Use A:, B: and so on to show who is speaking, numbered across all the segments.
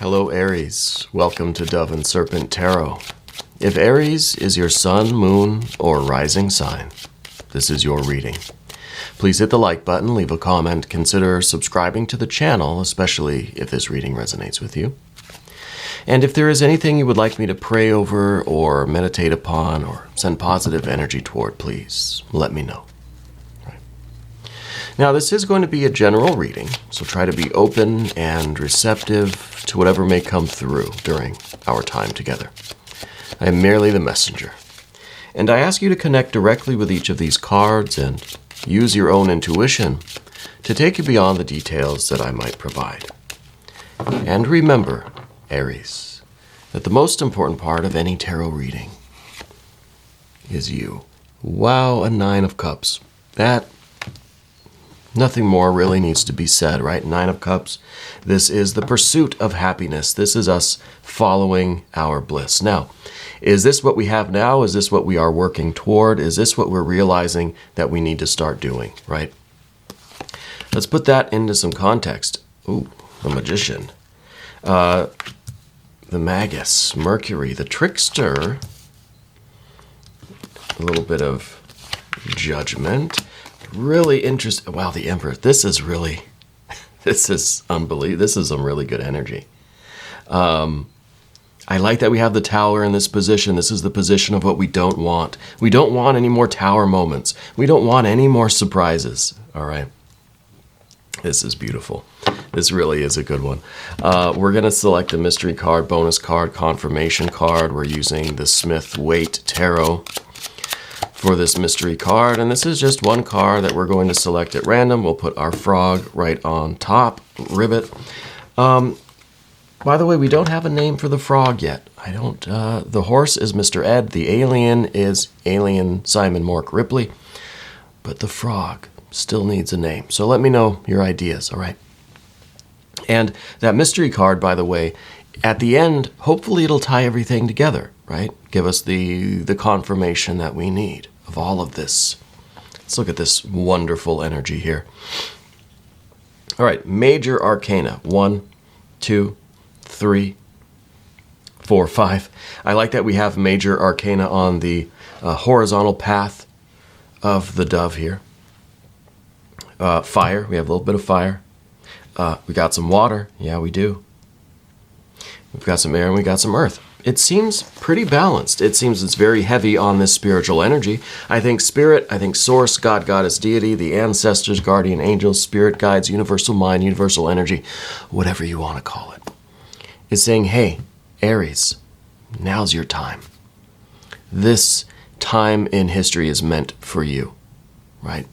A: Hello Aries, welcome to Dove and Serpent Tarot. If Aries is your sun, moon, or rising sign, this is your reading. Please hit the like button, leave a comment, consider subscribing to the channel, especially if this reading resonates with you. And if there is anything you would like me to pray over or meditate upon or send positive energy toward, please let me know. Now, this is going to be a general reading, so try to be open and receptive to whatever may come through during our time together. I am merely the messenger, and I ask you to connect directly with each of these cards and use your own intuition to take you beyond the details that I might provide. And remember, Aries, that the most important part of any tarot reading is you. Wow, a Nine of Cups. Nothing more really needs to be said, right? Nine of Cups. This is the pursuit of happiness. This is us following our bliss. Now, is this what we have now? Is this what we are working toward? Is this what we're realizing that we need to start doing, right? Let's put that into some context. Ooh, the Magician. The Magus, Mercury, the Trickster. A little bit of Judgment. Really interesting. Wow, the Emperor. This is unbelievable. This is some really good energy. I like that we have the Tower in this position. This is the position of what we don't want. We don't want any more Tower moments. We don't want any more surprises. All right. This is beautiful. This really is a good one. We're going to select a mystery card, bonus card, confirmation card. We're using the Smith-Waite Tarot for this mystery card, and this is just one card that we're going to select at random. We'll put our frog right on top, ribbit. By the way, we don't have a name for the frog yet. The horse is Mr. Ed, the alien is Alien Simon Mork Ripley, but the frog still needs a name. So let me know your ideas, all right? And that mystery card, by the way, at the end, hopefully it'll tie everything together, right? Give us the confirmation that we need of all of this. Let's look at this wonderful energy here. All right, major arcana. 1, 2, 3, 4, 5. I like that we have major arcana on the horizontal path of the dove here. Fire, we have a little bit of fire. We got some water. Yeah, we do. We've got some air and we got some earth. It seems pretty balanced. It seems it's very heavy on this spiritual energy. I think spirit, I think source, God, goddess, deity, the ancestors, guardian angels, spirit guides, universal mind, universal energy, whatever you want to call it, is saying, hey, Aries, now's your time. This time in history is meant for you, right?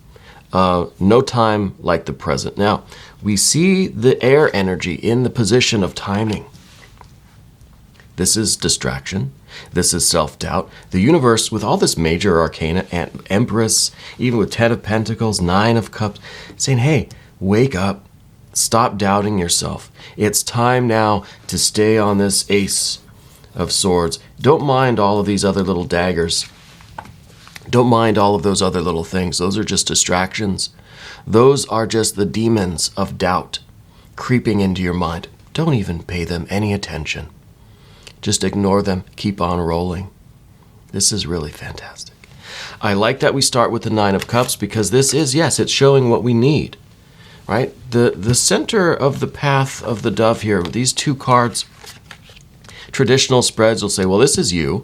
A: No time like the present. Now, we see the air energy in the position of timing. This is distraction. This is self-doubt. The universe, with all this major arcana, and Empress, even with 10 of Pentacles, 9 of Cups, saying, hey, wake up. Stop doubting yourself. It's time now to stay on this Ace of Swords. Don't mind all of these other little daggers. Don't mind all of those other little things. Those are just distractions. Those are just the demons of doubt creeping into your mind. Don't even pay them any attention. Just ignore them. Keep on rolling. This is really fantastic. I like that we start with the Nine of Cups because this is, yes, it's showing what we need, right? The center of the path of the dove here, with these two cards, traditional spreads will say, well, this is you,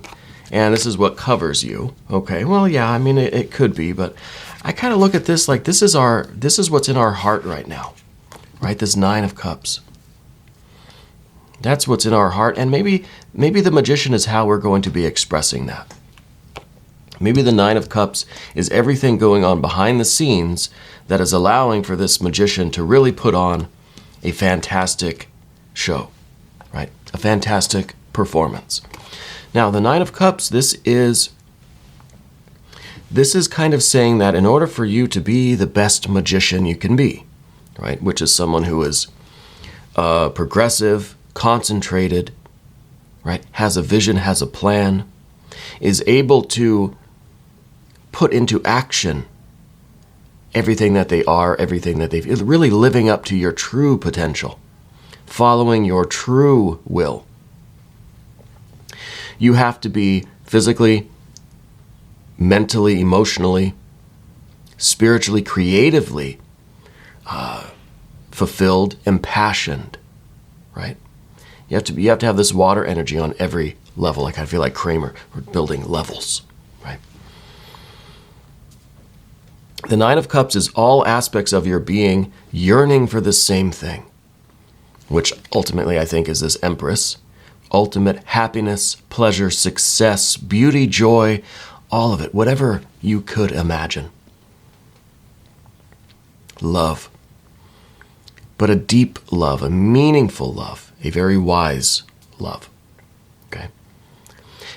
A: and this is what covers you. Okay, well, yeah, I mean, it could be, but I kind of look at this like this is what's in our heart right now, right? This Nine of Cups. That's what's in our heart, and maybe the Magician is how we're going to be expressing that. Maybe the Nine of Cups is everything going on behind the scenes that is allowing for this Magician to really put on a fantastic show, right? A fantastic performance. Now, the Nine of Cups, this is kind of saying that in order for you to be the best magician you can be, right? Which is someone who is progressive, concentrated, right? Has a vision, has a plan, is able to put into action everything that they are, everything that they've, really living up to your true potential. following your true will. You have to be physically, mentally, emotionally, spiritually, creatively fulfilled, impassioned, right? You have to have this water energy on every level. Like I feel like Kramer, we're building levels, right? The Nine of Cups is all aspects of your being yearning for the same thing, which ultimately I think is this Empress. Ultimate happiness, pleasure, success, beauty, joy, all of it, whatever you could imagine. Love. But a deep love, a meaningful love, a very wise love. Okay?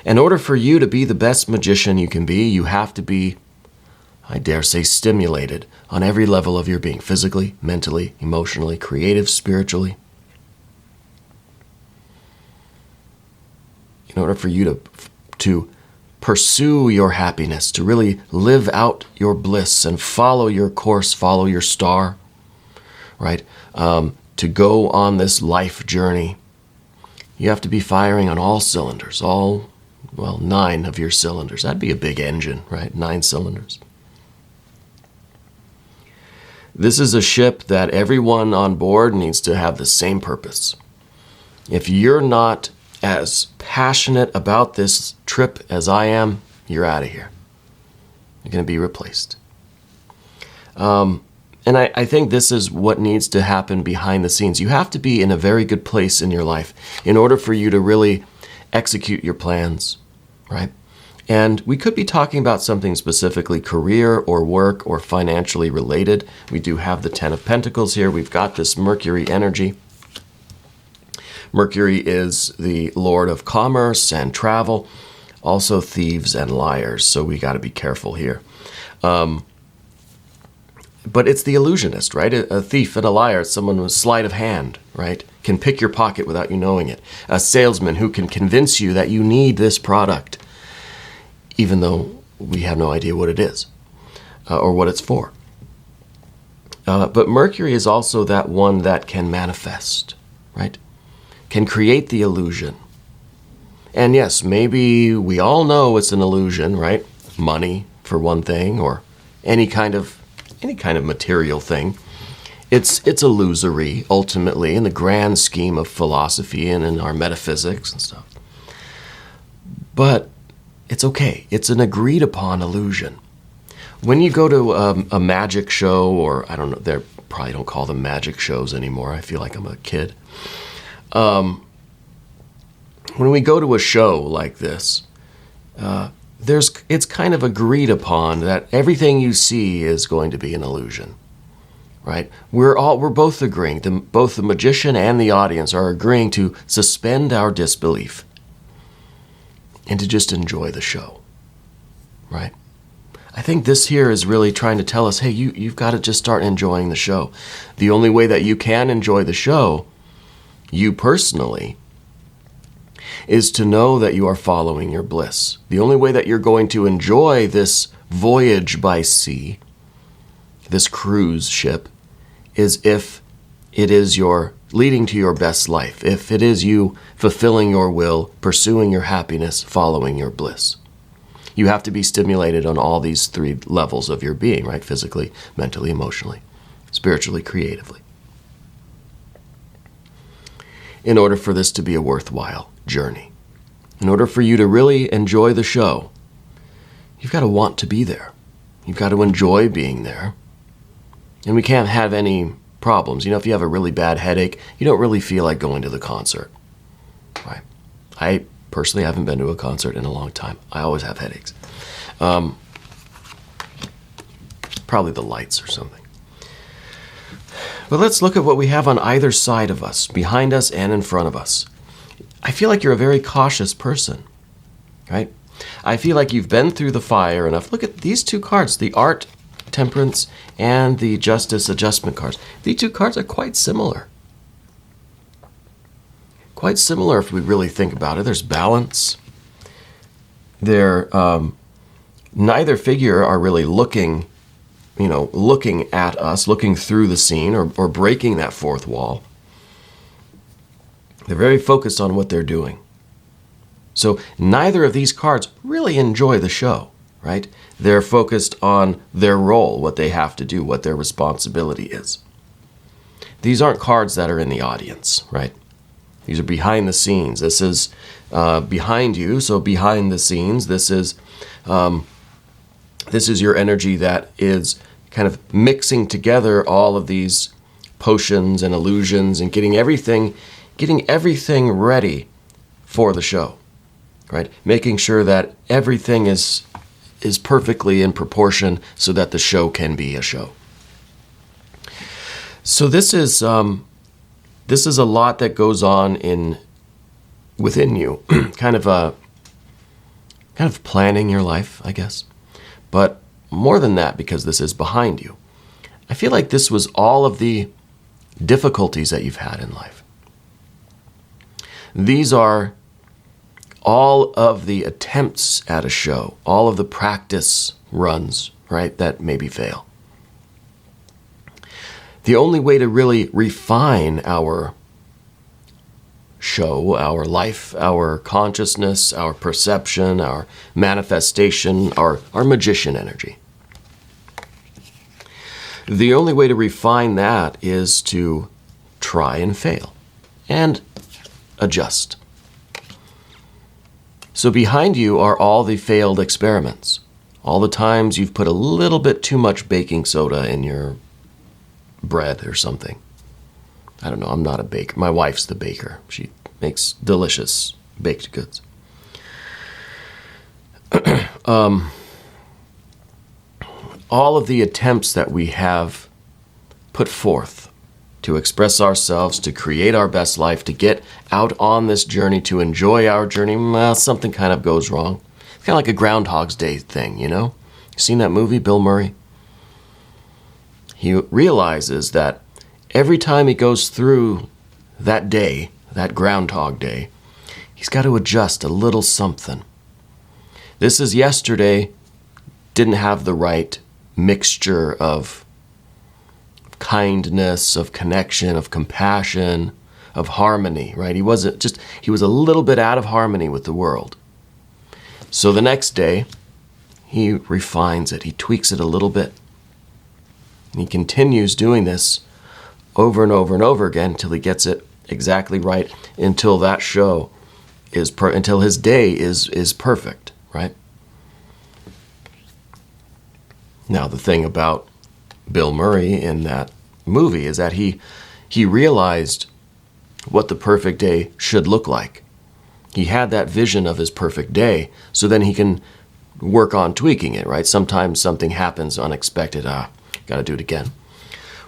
A: In order for you to be the best magician you can be, you have to be, I dare say, stimulated on every level of your being, physically, mentally, emotionally, creative, spiritually. In order for you to pursue your happiness, to really live out your bliss and follow your course, follow your star, right? To go on this life journey, you have to be firing on all cylinders, 9 of your cylinders. That'd be a big engine, right? 9 cylinders. This is a ship that everyone on board needs to have the same purpose. If you're not as passionate about this trip as I am, you're out of here. You're going to be replaced. And I think this is what needs to happen behind the scenes. You have to be in a very good place in your life in order for you to really execute your plans, right? And we could be talking about something specifically career or work or financially related. We do have the Ten of Pentacles here. We've got this Mercury energy. Mercury is the Lord of commerce and travel, also thieves and liars, so we got to be careful here. But it's the illusionist, right? A thief and a liar, someone with sleight of hand, right? Can pick your pocket without you knowing it. A salesman who can convince you that you need this product, even though we have no idea what it is or what it's for. But Mercury is also that one that can manifest, right? Can create the illusion. And yes, maybe we all know it's an illusion, right? Money, for one thing, or any kind of material thing. It's illusory, ultimately, in the grand scheme of philosophy and in our metaphysics and stuff. But it's okay. It's an agreed upon illusion. When you go to a magic show, or I don't know, they probably don't call them magic shows anymore. I feel like I'm a kid. When we go to a show like this, it's kind of agreed upon that everything you see is going to be an illusion, right? We're both agreeing. Both the magician and the audience are agreeing to suspend our disbelief and to just enjoy the show, right? I think this here is really trying to tell us, hey, you've got to just start enjoying the show. The only way that you can enjoy the show, you personally, is to know that you are following your bliss. The only way that you're going to enjoy this voyage by sea, this cruise ship, is if it is your leading to your best life, if it is you fulfilling your will, pursuing your happiness, following your bliss. You have to be stimulated on all these 3 levels of your being, right? Physically, mentally, emotionally, spiritually, creatively. In order for this to be a worthwhile journey. In order for you to really enjoy the show, you've got to want to be there. You've got to enjoy being there. And we can't have any problems. You know, if you have a really bad headache, you don't really feel like going to the concert. Right? I personally haven't been to a concert in a long time. I always have headaches. Probably the lights or something. But let's look at what we have on either side of us, behind us and in front of us. I feel like you're a very cautious person, right? I feel like you've been through the fire enough. Look at these 2 cards, the Art, Temperance, and the Justice, Adjustment cards. These 2 cards are quite similar. Quite similar if we really think about it. There's balance. Neither figure are really looking at us, looking through the scene or breaking that 4th wall. They're very focused on what they're doing. So neither of these cards really enjoy the show, right? They're focused on their role, what they have to do, what their responsibility is. These aren't cards that are in the audience, right? These are behind the scenes. This is behind you, so behind the scenes. This is your energy that is kind of mixing together all of these potions and illusions and getting everything ready for the show, right? Making sure that everything is perfectly in proportion so that the show can be a show. So this is a lot that goes on within you, kind of planning your life, I guess. But more than that, because this is behind you, I feel like this was all of the difficulties that you've had in life. These are all of the attempts at a show, all of the practice runs, right, that maybe fail. The only way to really refine our show, our life, our consciousness, our perception, our manifestation, our magician energy. The only way to refine that is to try and fail and adjust. So behind you are all the failed experiments, all the times you've put a little bit too much baking soda in your bread or something. I don't know, I'm not a baker. My wife's the baker. She makes delicious baked goods. All of the attempts that we have put forth to express ourselves, to create our best life, to get out on this journey, to enjoy our journey, well, something kind of goes wrong. It's kind of like a Groundhog's Day thing, you know? You seen that movie, Bill Murray? He realizes that every time he goes through that day, that Groundhog Day, he's got to adjust a little something. This is yesterday, didn't have the right mixture of kindness, of connection, of compassion, of harmony, right? He was a little bit out of harmony with the world. So the next day, he refines it, he tweaks it a little bit. And he continues doing this over and over and over again until he gets it exactly right, until that show until his day is perfect, right? Now, the thing about Bill Murray in that movie is that he realized what the perfect day should look like. He had that vision of his perfect day, so then he can work on tweaking it, right? Sometimes something happens unexpected. Got to do it again.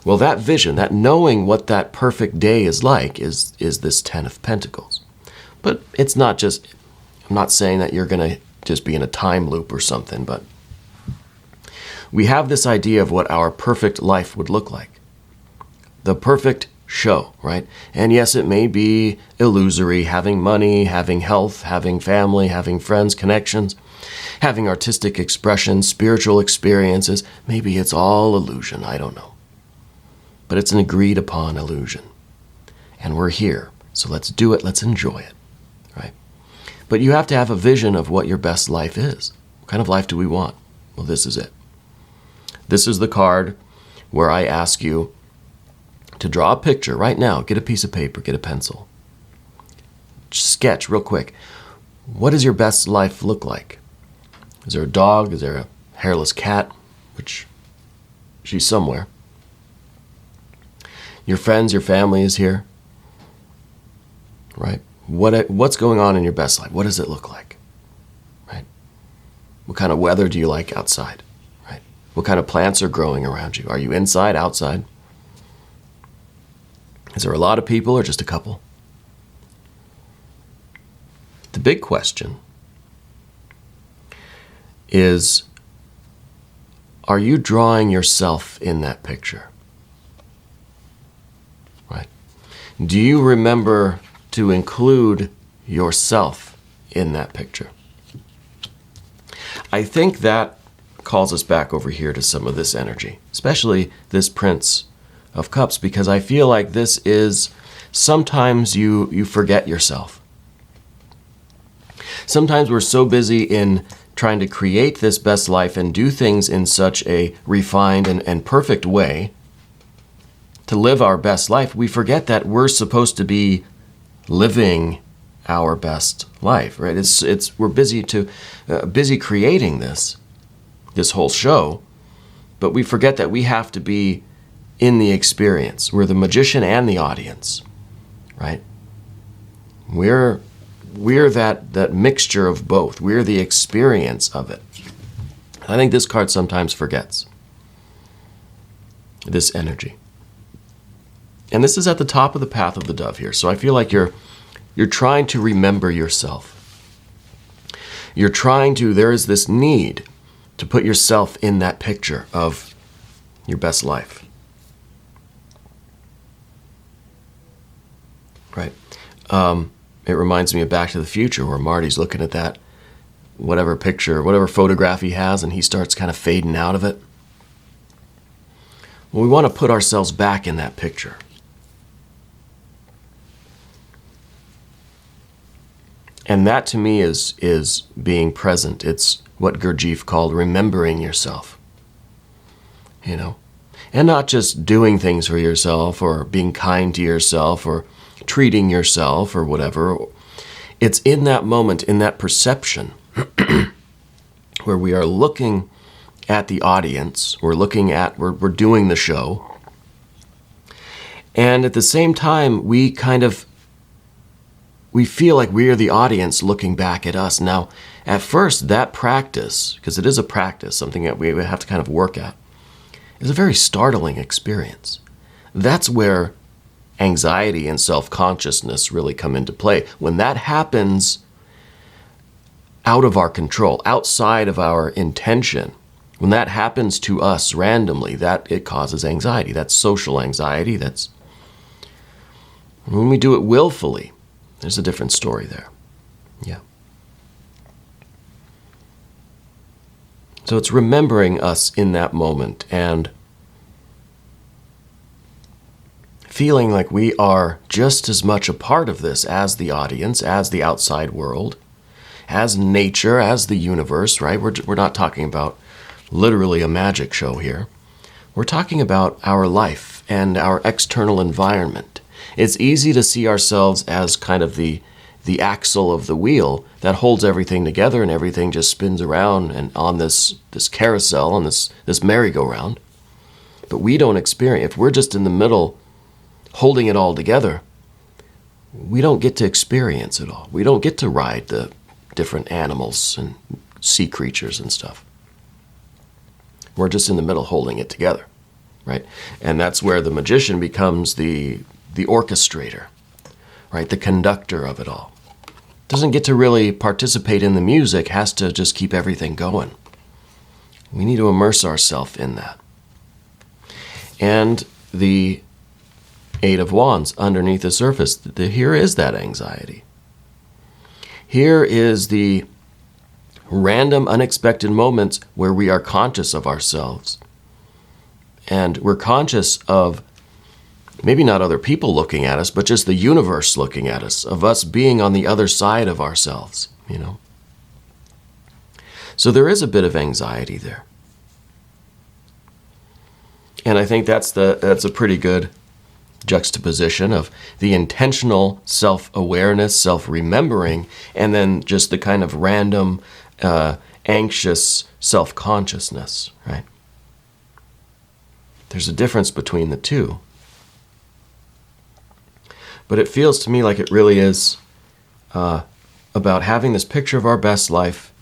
A: Well, that vision, that knowing what that perfect day is like is this 10 of Pentacles. But it's not just, I'm not saying that you're going to just be in a time loop or something, but we have this idea of what our perfect life would look like. The perfect show, right? And yes, it may be illusory, having money, having health, having family, having friends, connections, having artistic expression, spiritual experiences. Maybe it's all illusion, I don't know. But it's an agreed upon illusion. And we're here, so let's do it, let's enjoy it, right? But you have to have a vision of what your best life is. What kind of life do we want? Well, this is it. This is the card where I ask you to draw a picture right now. Get a piece of paper, get a pencil. Sketch real quick. What does your best life look like? Is there a dog? Is there a hairless cat? Which, she's somewhere. Your friends, your family is here. Right? What's going on in your best life? What does it look like? Right? What kind of weather do you like outside? Right? What kind of plants are growing around you? Are you inside, outside? Is there a lot of people or just a couple? The big question is, are you drawing yourself in that picture? Right? Do you remember to include yourself in that picture? I think that calls us back over here to some of this energy, especially this Prince of Cups, because I feel like this is sometimes you forget yourself. Sometimes we're so busy in trying to create this best life and do things in such a refined and perfect way to live our best life, we forget that we're supposed to be living our best life, right? We're busy creating this whole show, but we forget that we have to be in the experience. We're the magician and the audience, right? We're that mixture of both. We're the experience of it. I think this card sometimes forgets this energy. And this is at the top of the path of the dove here. So I feel like you're trying to remember yourself. There is this need to put yourself in that picture of your best life. Right. It reminds me of Back to the Future, where Marty's looking at that whatever picture, whatever photograph he has, and he starts kind of fading out of it. Well, we want to put ourselves back in that picture. And that to me is being present. It's what Gurdjieff called remembering yourself. You know? And not just doing things for yourself or being kind to yourself or treating yourself or whatever. It's in that moment, in that perception, where we are looking at the audience, we're doing the show. And at the same time, we feel like we are the audience looking back at us. Now, at first, that practice, because it is a practice, something that we have to kind of work at, is a very startling experience. That's where anxiety and self-consciousness really come into play. When that happens out of our control, outside of our intention, when that happens to us randomly, that it causes anxiety. That's social anxiety. That's when we do it willfully. There's a different story there. Yeah. So it's remembering us in that moment and feeling like we are just as much a part of this as the audience, as the outside world, as nature, as the universe, right? We're not talking about literally a magic show here. We're talking about our life and our external environment. It's easy to see ourselves as kind of the axle of the wheel that holds everything together and everything just spins around and on this carousel, on this merry-go-round. But we don't experience, if we're just in the middle holding it all together, we don't get to experience it all. We don't get to ride the different animals and sea creatures and stuff. We're just in the middle holding it together, right? And that's where the magician becomes the orchestrator, right? The conductor of it all. Doesn't get to really participate in the music, has to just keep everything going. We need to immerse ourselves in that. And the Eight of Wands underneath the surface, here is that anxiety. Here is the random, unexpected moments where we are conscious of ourselves. And we're conscious of maybe not other people looking at us, but just the universe looking at us, of us being on the other side of ourselves, you know. So there is a bit of anxiety there. And I think that's a pretty good juxtaposition of the intentional self-awareness, self-remembering, and then just the kind of random, anxious self-consciousness, right? There's a difference between the two. But it feels to me like it really is about having this picture of our best life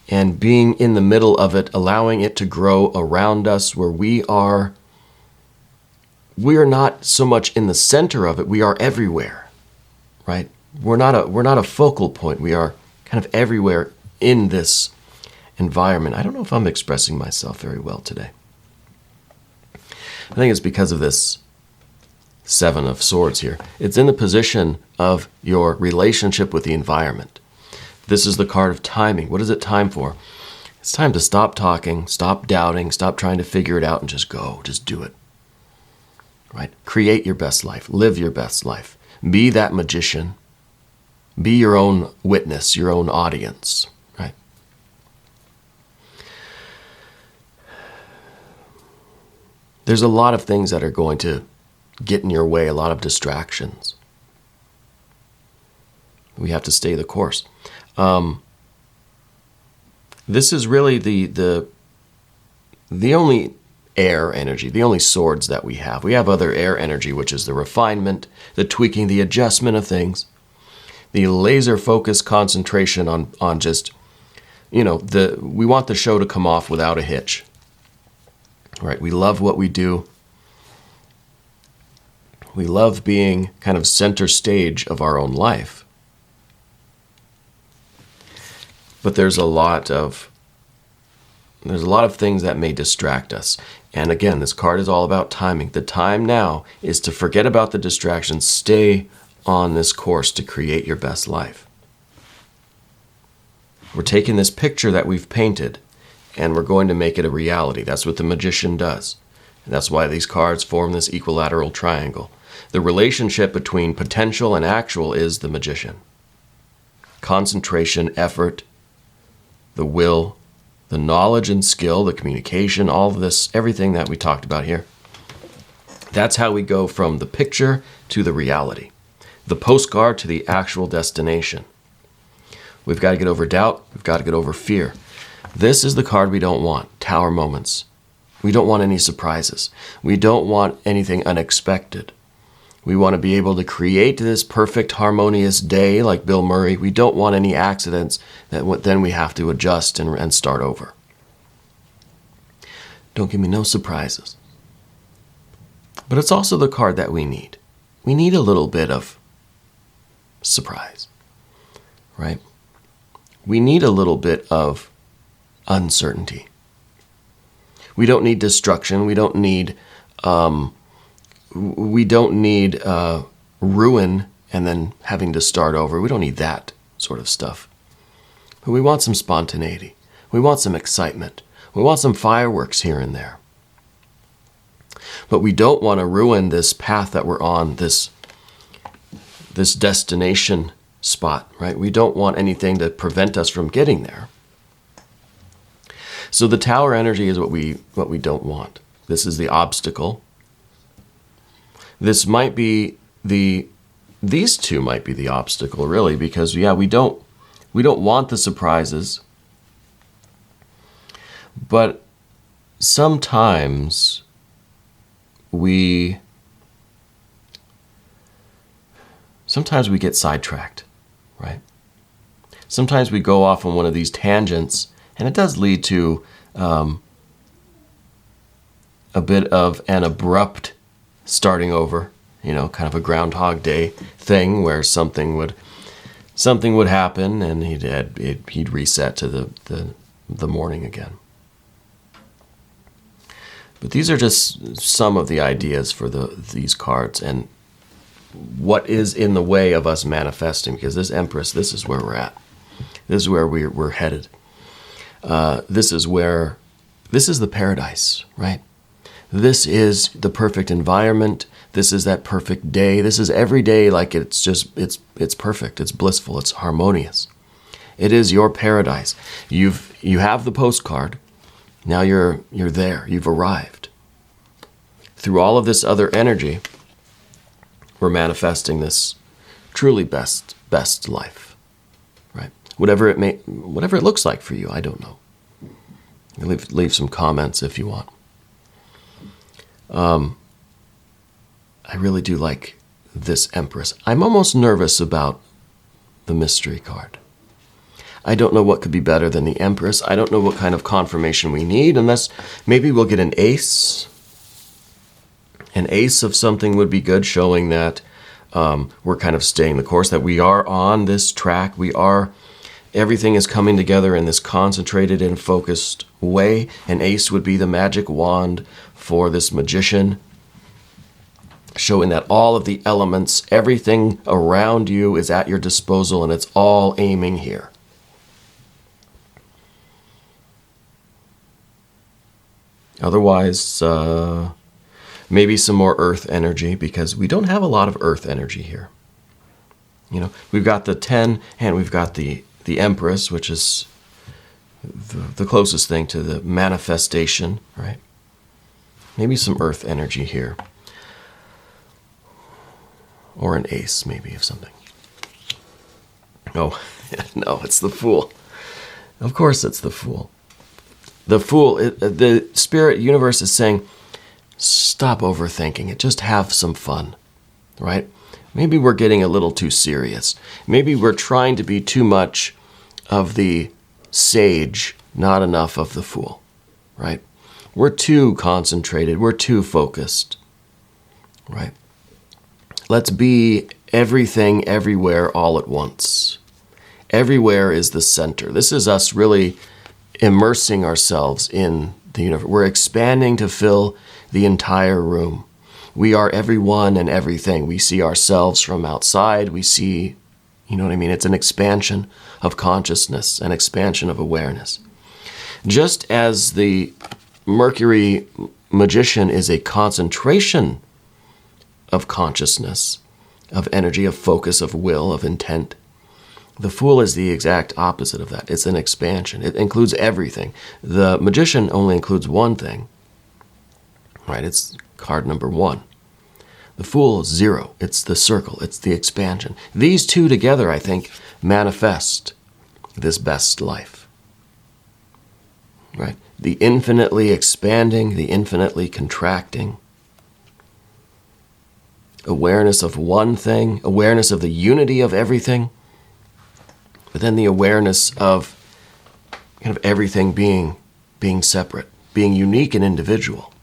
A: and being in the middle of it, allowing it to grow around us where we are not so much in the center of it, we are everywhere, right? We're not a focal point. We are kind of everywhere in this environment. I don't know if I'm expressing myself very well today. I think it's because of this Seven of Swords here. It's in the position of your relationship with the environment. This is the card of timing. What is it time for? It's time to stop talking, stop doubting, stop trying to figure it out, and just go. Just do it. Right? Create your best life. Live your best life. Be that magician. Be your own witness, your own audience, right? There's a lot of things that are going to get in your way, a lot of distractions. We have to stay the course. This is really the only air energy, the only swords that we have. We have other air energy, which is the refinement, the tweaking, the adjustment of things, the laser focus concentration on just, we want the show to come off without a hitch. Right? We love what we do. We love being kind of center stage of our own life. But there's a lot of things that may distract us. And again, this card is all about timing. The time now is to forget about the distractions, stay on this course to create your best life. We're taking this picture that we've painted and we're going to make it a reality. That's what the magician does. And that's why these cards form this equilateral triangle. The relationship between potential and actual is the magician. Concentration, effort, the will, the knowledge and skill, the communication, all of this, everything that we talked about here. That's how we go from the picture to the reality, the postcard to the actual destination. We've got to get over doubt. We've got to get over fear. This is the card we don't want, Tower moments. We don't want any surprises. We don't want anything unexpected. We want to be able to create this perfect, harmonious day like Bill Murray. We don't want any accidents that then we have to adjust and start over. Don't give me no surprises. But it's also the card that we need. We need a little bit of surprise, right? We need a little bit of uncertainty. We don't need destruction. We don't need ruin and then having to start over. We don't need that sort of stuff. But we want some spontaneity. We want some excitement. We want some fireworks here and there. But we don't want to ruin this path that we're on, this destination spot, right? We don't want anything to prevent us from getting there. So the tower energy is what we don't want. This is the obstacle. This might be these two might be the obstacle, really, because we don't want the surprises. But sometimes we get sidetracked, right? Sometimes we go off on one of these tangents, and it does lead to a bit of an abrupt starting over, kind of a Groundhog Day thing where something would happen and he'd reset to the morning again. But these are just some of the ideas for these cards and what is in the way of us manifesting, because this Empress, this is where we're at. This is where we're headed. This is the paradise, right? This is the perfect environment. This is that perfect day. This is every day like it's perfect. It's blissful. It's harmonious. It is your paradise. You have the postcard. Now you're there. You've arrived. Through all of this other energy, we're manifesting this truly best life, right? Whatever it looks like for you, I don't know. Leave some comments if you want. I really do like this Empress. I'm almost nervous about the mystery card. I don't know what could be better than the Empress. I don't know what kind of confirmation we need, unless maybe we'll get an ace. An ace of something would be good, showing that we're kind of staying the course, that we are on this track. Everything is coming together in this concentrated and focused way. An ace would be the magic wand for this magician, showing that all of the elements, everything around you is at your disposal and it's all aiming here. Otherwise, maybe some more earth energy, because we don't have a lot of earth energy here. We've got the 10 and we've got the Empress, which is the closest thing to the manifestation, right? Maybe some earth energy here. Or an ace, maybe, of something. Oh, no, it's the Fool. Of course it's the Fool. The Fool, the spirit universe is saying, stop overthinking it. Just have some fun, right? Maybe we're getting a little too serious. Maybe we're trying to be too much of the sage, not enough of the fool, right? We're too concentrated. We're too focused, right? Let's be everything, everywhere, all at once. Everywhere is the center. This is us really immersing ourselves in the universe. We're expanding to fill the entire room. We are everyone and everything. We see ourselves from outside. We see, It's an expansion of consciousness, an expansion of awareness. Just as the Mercury magician is a concentration of consciousness, of energy, of focus, of will, of intent, the Fool is the exact opposite of that. It's an expansion. It includes everything. The magician only includes one thing, right? It's card number 1. The Fool is 0. It's the circle. It's the expansion. These two together, I think, manifest this best life, right? The infinitely expanding, the infinitely contracting. Awareness of one thing, awareness of the unity of everything, but then the awareness of kind of everything being separate, being unique and individual.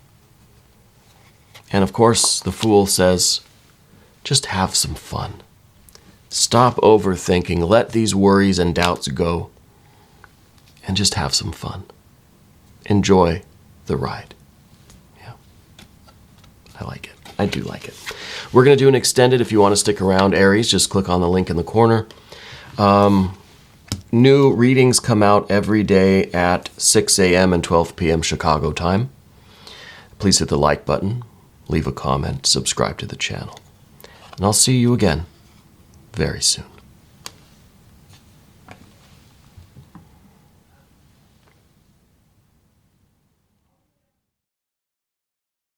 A: And of course, the Fool says, just have some fun. Stop overthinking. Let these worries and doubts go. And just have some fun. Enjoy the ride. Yeah. I like it. I do like it. We're going to do an extended. If you want to stick around, Aries, just click on the link in the corner. New readings come out every day at 6 a.m. and 12 p.m. Chicago time. Please hit the like button. Leave a comment, subscribe to the channel. And I'll see you again very soon.